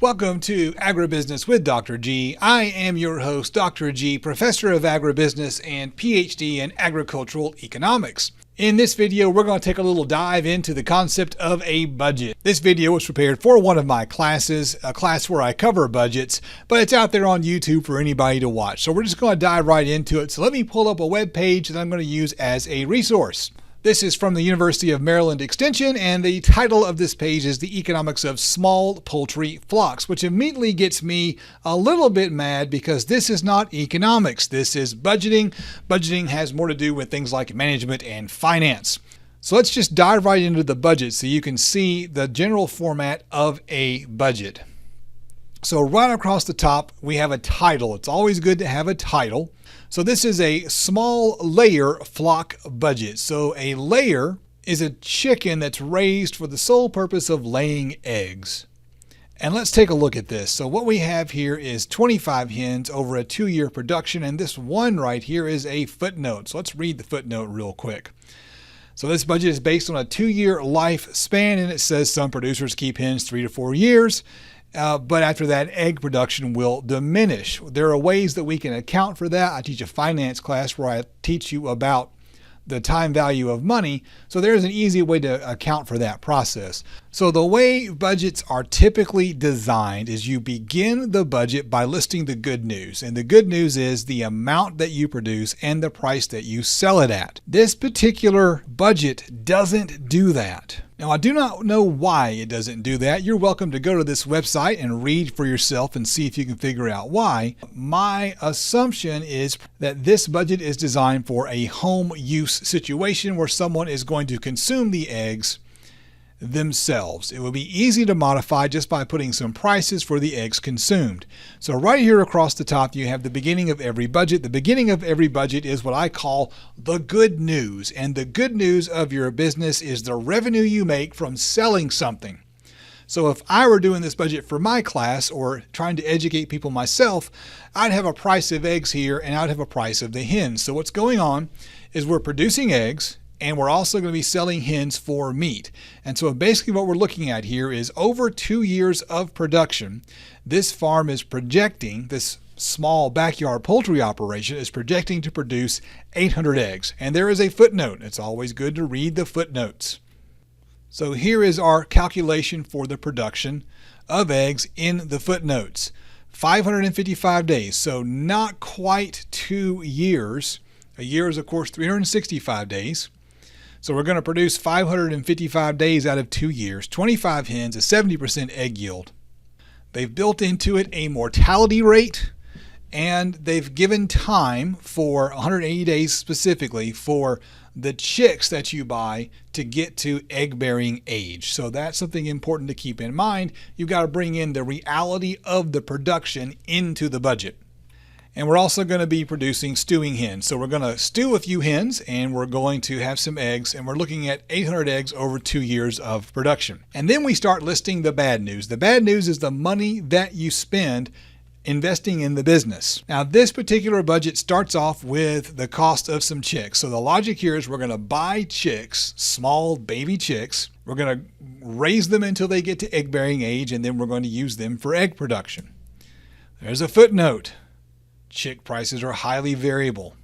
Welcome to Agribusiness with Dr. G. I am your host, Dr. G, Professor of Agribusiness and PhD in Agricultural Economics. In this video, we're going to take a little dive into the concept of a budget. This video was prepared for one of my classes, a class where I cover budgets, but it's out there on YouTube for anybody to watch. So we're just going to dive right into it. So let me pull up a web page that I'm going to use as a resource. This is from the University of Maryland Extension, and the title of this page is The Economics of Small Poultry Flocks, which immediately gets me a little bit mad because this is not economics. This is budgeting. Budgeting has more to do with things like management and finance. So let's just dive right into the budget so you can see the general format of a budget. So right across the top, we have a title. It's always good to have a title. So this is a small layer flock budget. So a layer is a chicken that's raised for the sole purpose of laying eggs. And let's take a look at this. So what we have here is 25 hens over a 2-year production, and this one right here is a footnote. So let's read the footnote real quick. So this budget is based on a 2-year lifespan, and it says some producers keep hens 3 to 4 years. But after that, egg production will diminish. There are ways that we can account for that. I teach a finance class where I teach you about the time value of money. So there's an easy way to account for that process. So the way budgets are typically designed is you begin the budget by listing the good news. And the good news is the amount that you produce and the price that you sell it at. This particular budget doesn't do that. Now, I do not know why it doesn't do that. You're welcome to go to this website and read for yourself and see if you can figure out why. My assumption is that this budget is designed for a home use situation where someone is going to consume the eggs themselves. It will be easy to modify just by putting some prices for the eggs consumed. So right here across the top, you have the beginning of every budget. The beginning of every budget is what I call the good news. And the good news of your business is the revenue you make from selling something. So if I were doing this budget for my class or trying to educate people myself, I'd have a price of eggs here and I'd have a price of the hens. So what's going on is we're producing eggs, and we're also going to be selling hens for meat. And so basically what we're looking at here is over 2 years of production, this farm is projecting, this small backyard poultry operation is projecting to produce 800 eggs. And there is a footnote. It's always good to read the footnotes. So here is our calculation for the production of eggs in the footnotes. 555 days, so not quite 2 years. A year is, of course, 365 days. So we're going to produce 555 days out of 2 years, 25 hens, a 70% egg yield. They've built into it a mortality rate, and they've given time for 180 days specifically for the chicks that you buy to get to egg-bearing age. So that's something important to keep in mind. You've got to bring in the reality of the production into the budget. And we're also going to be producing stewing hens. So we're going to stew a few hens and we're going to have some eggs, and we're looking at 800 eggs over 2 years of production. And then we start listing the bad news. The bad news is the money that you spend investing in the business. Now, this particular budget starts off with the cost of some chicks. So the logic here is we're going to buy chicks, small baby chicks. We're going to raise them until they get to egg bearing age, and then we're going to use them for egg production. There's a footnote. Chick prices are highly variable.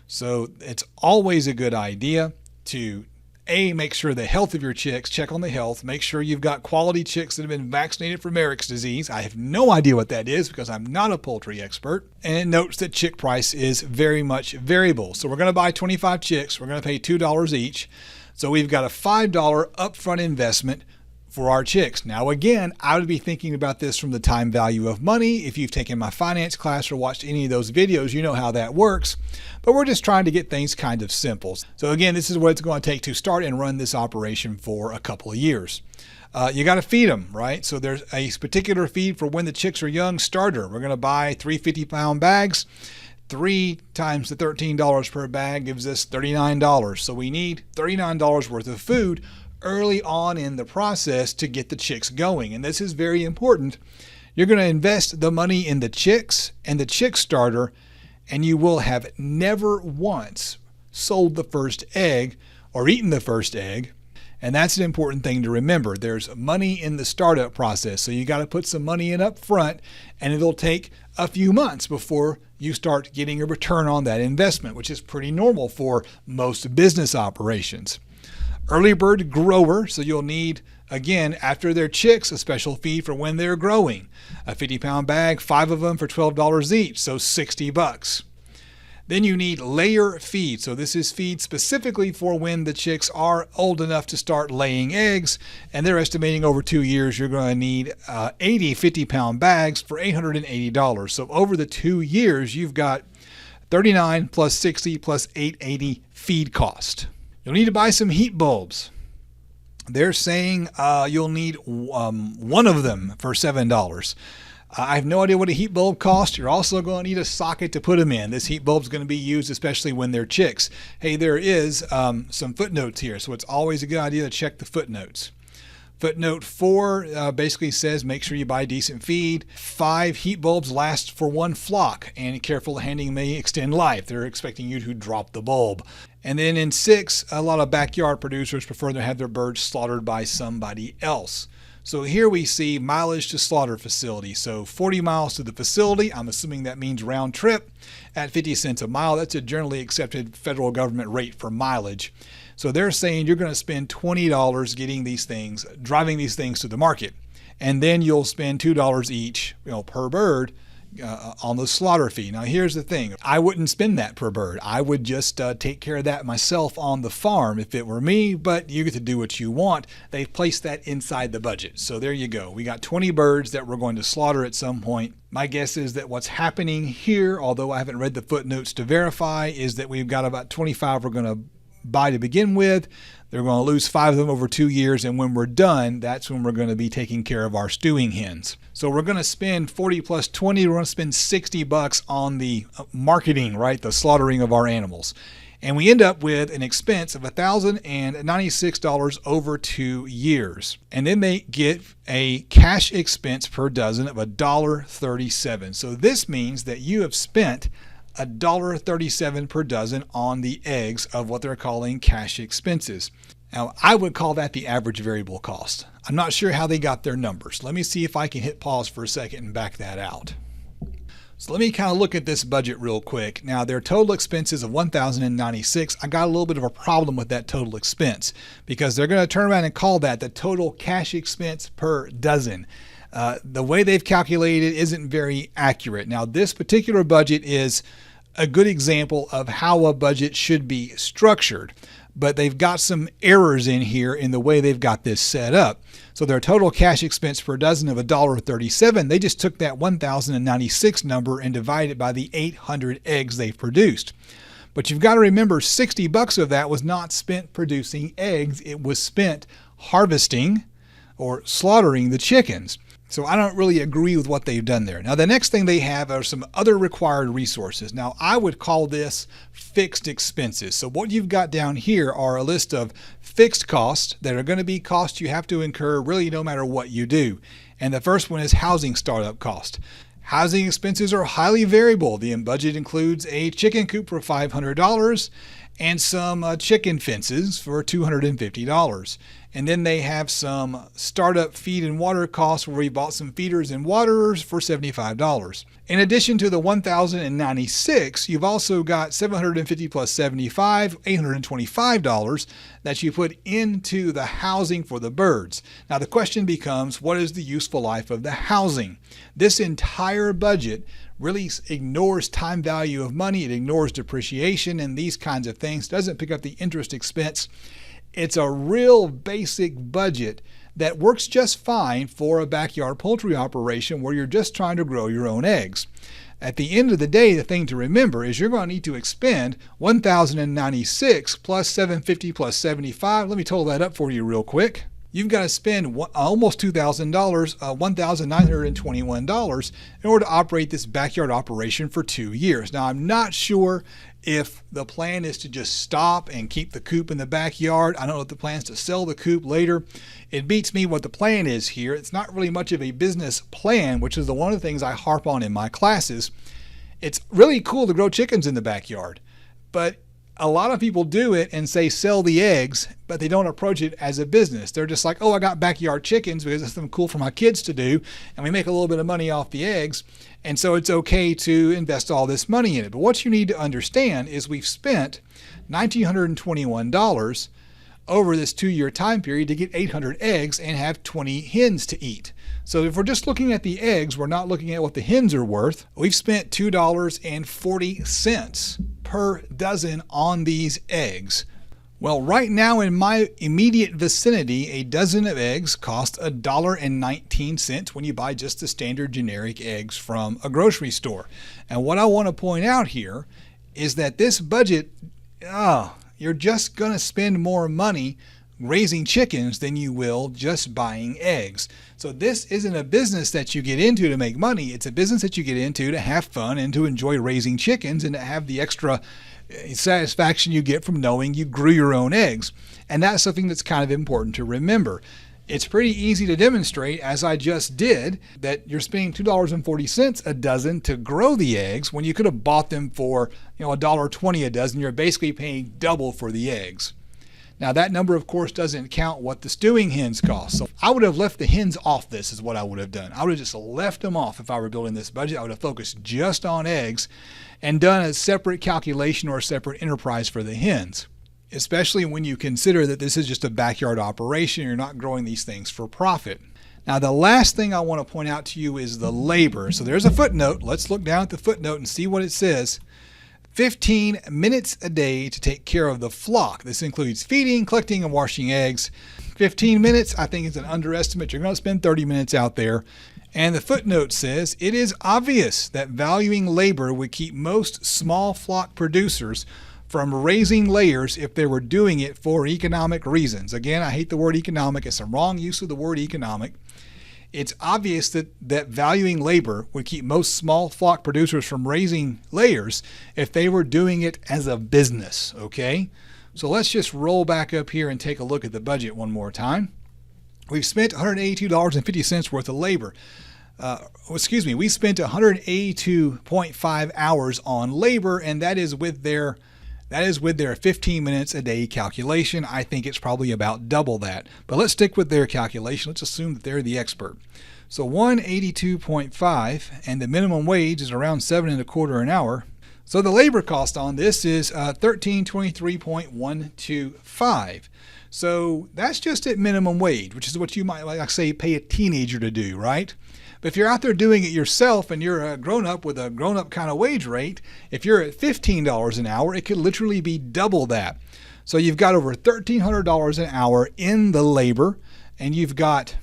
So it's always a good idea to make sure the health of your chicks, check on the health, make sure you've got quality chicks that have been vaccinated for Marek's disease. I have no idea what that is because I'm not a poultry expert. And it notes that chick price is very much variable. So we're going to buy 25 chicks. We're going to pay $2 each. So we've got a $5 upfront investment for our chicks. Now, again, I would be thinking about this from the time value of money. If you've taken my finance class or watched any of those videos, you know how that works. But we're just trying to get things kind of simple. So again, this is what it's going to take to start and run this operation for a couple of years. You got to feed them, right? So there's a particular feed for when the chicks are young, starter. We're going to buy 3 50-pound bags. 3 times the $13 per bag gives us $39. So we need $39 worth of food early on in the process to get the chicks going. And this is very important. You're going to invest the money in the chicks and the chick starter, and you will have never once sold the first egg or eaten the first egg. And that's an important thing to remember. There's money in the startup process, so you got to put some money in up front, and it'll take a few months before you start getting a return on that investment, which is pretty normal for most business operations. Early bird grower, so you'll need, again, after their chicks, a special feed for when they're growing. A 50-pound bag, 5 of them for $12 each, so $60. Then you need layer feed. So this is feed specifically for when the chicks are old enough to start laying eggs, and they're estimating over 2 years you're going to need 80 50-pound bags for $880. So over the 2 years, you've got $39 plus $60 plus $880 feed cost. You'll need to buy some heat bulbs. They're saying you'll need one of them for $7. I have no idea what a heat bulb costs. You're also going to need a socket to put them in. This heat bulb is going to be used especially when they're chicks. Hey, there is some footnotes here, so it's always a good idea to check the footnotes. Footnote 4 basically says make sure you buy decent feed. 5 heat bulbs last for 1 flock, and careful handling may extend life. They're expecting you to drop the bulb. And then in 6, a lot of backyard producers prefer to have their birds slaughtered by somebody else. So here we see mileage to slaughter facility. So 40 miles to the facility, I'm assuming that means round trip, at 50 cents a mile. That's a generally accepted federal government rate for mileage. So they're saying you're going to spend $20 getting these things, driving these things to the market. And then you'll spend $2 each, per bird on the slaughter fee. Now here's the thing. I wouldn't spend that per bird. I would just take care of that myself on the farm if it were me, but you get to do what you want. They've placed that inside the budget. So there you go. We got 20 birds that we're going to slaughter at some point. My guess is that what's happening here, although I haven't read the footnotes to verify, is that we've got about 25 we're going to buy to begin with. They're going to lose 5 of them over 2 years, and when we're done, that's when we're going to be taking care of our stewing hens. So we're going to spend 40 plus 20. We're going to spend $60 on the marketing, right? The slaughtering of our animals. And we end up with an expense of $1,096 over 2 years. And then they get a cash expense per dozen of $1.37. So this means that you have spent $1.37 per dozen on the eggs of what they're calling cash expenses. Now, I would call that the average variable cost. I'm not sure how they got their numbers. Let me see if I can hit pause for a second and back that out. So let me kind of look at this budget real quick. Now, their total expenses of $1,096. I got a little bit of a problem with that total expense because they're going to turn around and call that the total cash expense per dozen. The way they've calculated isn't very accurate. Now, this particular budget is a good example of how a budget should be structured, but they've got some errors in here in the way they've got this set up. So their total cash expense per dozen of $1.37, they just took that 1,096 number and divided it by the 800 eggs they've produced. But you've got to remember, $60 of that was not spent producing eggs. It was spent harvesting or slaughtering the chickens. So I don't really agree with what they've done there. Now, the next thing they have are some other required resources. Now, I would call this fixed expenses. So what you've got down here are a list of fixed costs that are going to be costs you have to incur really no matter what you do. And the first one is housing startup cost. Housing expenses are highly variable. The budget includes a chicken coop for $500 and some chicken fences for $250. And then they have some startup feed and water costs where we bought some feeders and waterers for $75. In addition to the $1,096, you've also got $750 plus $75, $825 that you put into the housing for the birds. Now the question becomes, what is the useful life of the housing? This entire budget really ignores time value of money. It ignores depreciation and these kinds of things. Doesn't pick up the interest expense. It's a real basic budget that works just fine for a backyard poultry operation where you're just trying to grow your own eggs. At the end of the day, the thing to remember is you're going to need to expend $1,096 plus $750 plus $75. Let me total that up for you real quick. You've got to spend almost $2,000, $1,921 in order to operate this backyard operation for 2 years. Now, I'm not sure if the plan is to just stop and keep the coop in the backyard. I don't know if the plan is to sell the coop later. It beats me what the plan is here. It's not really much of a business plan, which is one of the things I harp on in my classes. It's really cool to grow chickens in the backyard, but A lot of people do it and say sell the eggs, but they don't approach it as a business. They're just like, oh, I got backyard chickens because it's something cool for my kids to do, and we make a little bit of money off the eggs, and so it's okay to invest all this money in it. But what you need to understand is we've spent $1,921 over this 2-year time period to get 800 eggs and have 20 hens to eat. So if we're just looking at the eggs, we're not looking at what the hens are worth. We've spent $2.40 per dozen on these eggs. Well, right now in my immediate vicinity, a dozen of eggs cost $1.19 when you buy just the standard generic eggs from a grocery store. And what I want to point out here is that this budget, you're just going to spend more money raising chickens than you will just buying eggs. So this isn't a business that you get into to make money. It's a business that you get into to have fun and to enjoy raising chickens and to have the extra satisfaction you get from knowing you grew your own eggs. And that's something that's kind of important to remember. It's pretty easy to demonstrate, as I just did, that you're spending $2.40 a dozen to grow the eggs when you could have bought them for $1.20 a dozen. You're basically paying double for the eggs. Now that number, of course, doesn't count what the stewing hens cost. So I would have left the hens off this is what I would have done. I would have just left them off if I were building this budget. I would have focused just on eggs and done a separate calculation or a separate enterprise for the hens, especially when you consider that this is just a backyard operation. You're not growing these things for profit. Now, the last thing I want to point out to you is the labor. So there's a footnote. Let's look down at the footnote and see what it says. 15 minutes a day to take care of the flock. This includes feeding, collecting, and washing eggs. 15 minutes, I think, is an underestimate. You're going to spend 30 minutes out there. And the footnote says, it is obvious that valuing labor would keep most small flock producers from raising layers if they were doing it for economic reasons. Again, I hate the word economic. It's a wrong use of the word economic. It's obvious that valuing labor would keep most small flock producers from raising layers if they were doing it as a business, okay? So let's just roll back up here and take a look at the budget one more time. We've spent $182.50 worth of labor. We spent 182.5 hours on labor, and that is with their 15 minutes a day calculation. I think it's probably about double that. But let's stick with their calculation. Let's assume that they're the expert. So 182.5, and the minimum wage is around 7.25 an hour. So the labor cost on this is $1323.125. So that's just at minimum wage, which is what you might, like say, pay a teenager to do, right? But if you're out there doing it yourself and you're a grown-up with a grown-up kind of wage rate, if you're at $15 an hour, it could literally be double that. So you've got over $1,300 an hour in the labor, and you've got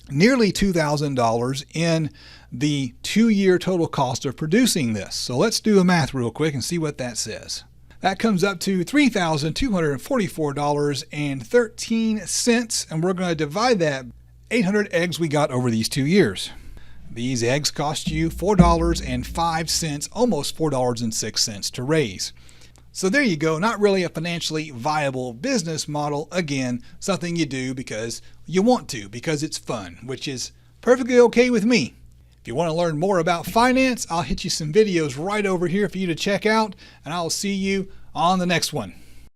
nearly $2,000 in the 2-year total cost of producing this. So let's do the math real quick and see what that says. That comes up to $3,244.13, and we're going to divide that 800 eggs we got over these 2 years. These eggs cost you $4.05, almost $4.06 to raise. So there you go, not really a financially viable business model. Again, something you do because you want to, because it's fun, which is perfectly okay with me. If you want to learn more about finance, I'll hit you some videos right over here for you to check out, and I'll see you on the next one.